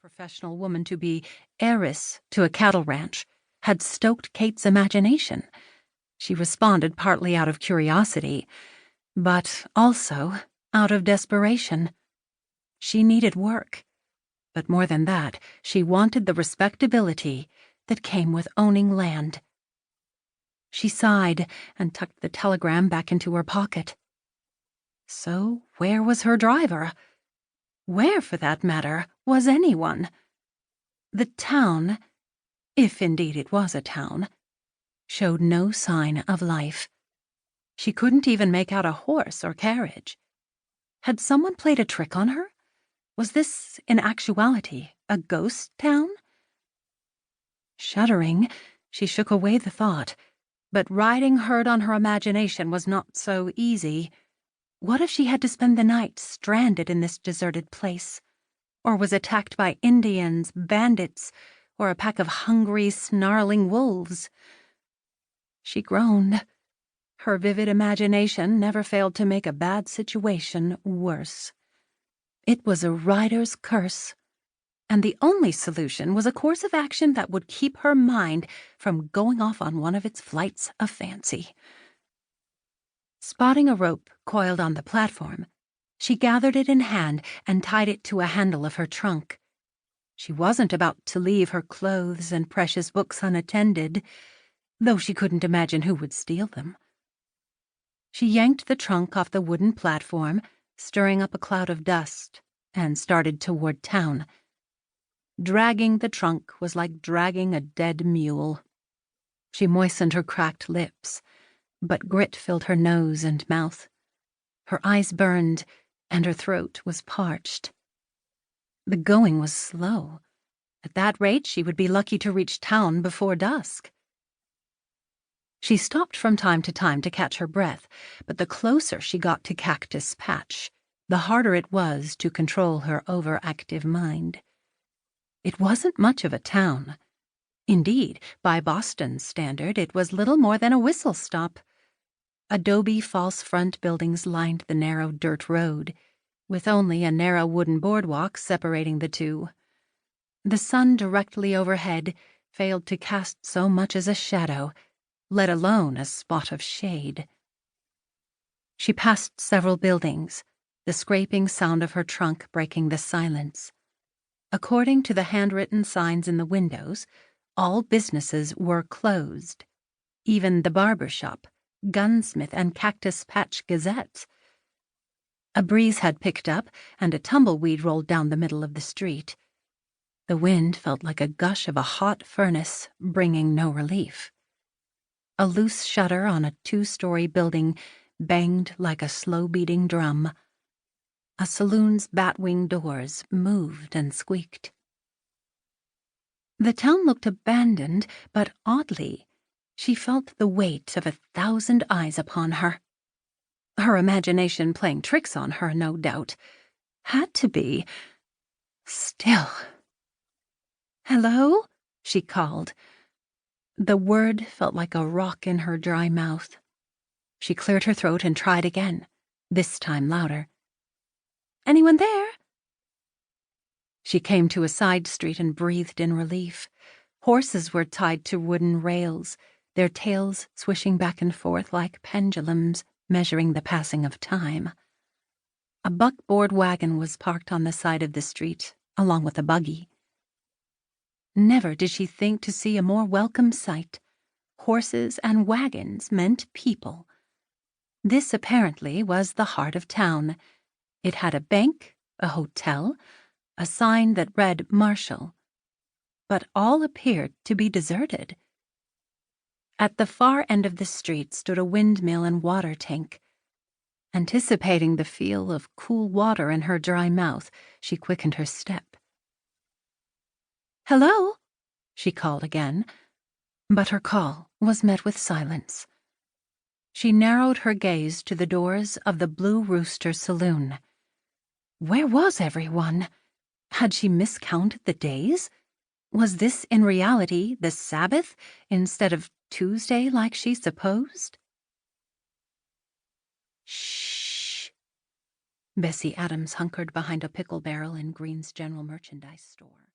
professional woman to be heiress to a cattle ranch had stoked Kate's imagination. She responded partly out of curiosity, but also out of desperation. She needed work, but more than that, she wanted the respectability that came with owning land. She sighed and tucked the telegram back into her pocket. So where was her driver? Where, for that matter, was anyone? The town, if indeed it was a town, showed no sign of life. She couldn't even make out a horse or carriage. Had someone played a trick on her? Was this, in actuality, a ghost town? Shuddering, she shook away the thought, but riding herd on her imagination was not so easy. What if she had to spend the night stranded in this deserted place, or was attacked by Indians, bandits, or a pack of hungry, snarling wolves? She groaned. Her vivid imagination never failed to make a bad situation worse. It was a rider's curse, and the only solution was a course of action that would keep her mind from going off on one of its flights of fancy. Spotting a rope coiled on the platform, she gathered it in hand and tied it to a handle of her trunk. She wasn't about to leave her clothes and precious books unattended, though she couldn't imagine who would steal them. She yanked the trunk off the wooden platform, stirring up a cloud of dust, and started toward town. Dragging the trunk was like dragging a dead mule. She moistened her cracked lips, but grit filled her nose and mouth. Her eyes burned, and her throat was parched. The going was slow. At that rate, she would be lucky to reach town before dusk. She stopped from time to time to catch her breath, but the closer she got to Cactus Patch, the harder it was to control her overactive mind. It wasn't much of a town. Indeed, by Boston's standard, it was little more than a whistle stop. Adobe false front buildings lined the narrow dirt road, with only a narrow wooden boardwalk separating the two. The sun directly overhead failed to cast so much as a shadow, let alone a spot of shade. She passed several buildings, the scraping sound of her trunk breaking the silence. According to the handwritten signs in the windows, all businesses were closed, even the barber shop, gunsmith, and Cactus Patch gazettes. A breeze had picked up, and a tumbleweed rolled down the middle of the street. The wind felt like a gush of a hot furnace, bringing no relief. A loose shutter on a 2-story building banged like a slow-beating drum. A saloon's bat-wing doors moved and squeaked. The town looked abandoned, but oddly, she felt the weight of 1,000 eyes upon her. Her imagination playing tricks on her, no doubt. Had to be. Still. "Hello?" she called. The word felt like a rock in her dry mouth. She cleared her throat and tried again, this time louder. "Anyone there?" She came to a side street and breathed in relief. Horses were tied to wooden rails, their tails swishing back and forth like pendulums measuring the passing of time. A buckboard wagon was parked on the side of the street, along with a buggy. Never did she think to see a more welcome sight. Horses and wagons meant people. This apparently was the heart of town. It had a bank, a hotel, a sign that read Marshall. But all appeared to be deserted. At the far end of the street stood a windmill and water tank. Anticipating the feel of cool water in her dry mouth, she quickened her step. "Hello?" she called again, but her call was met with silence. She narrowed her gaze to the doors of the Blue Rooster Saloon. Where was everyone? Had she miscounted the days? Was this in reality the Sabbath instead of Tuesday like she supposed? Shh. Bessie Adams hunkered behind a pickle barrel in Green's general merchandise store.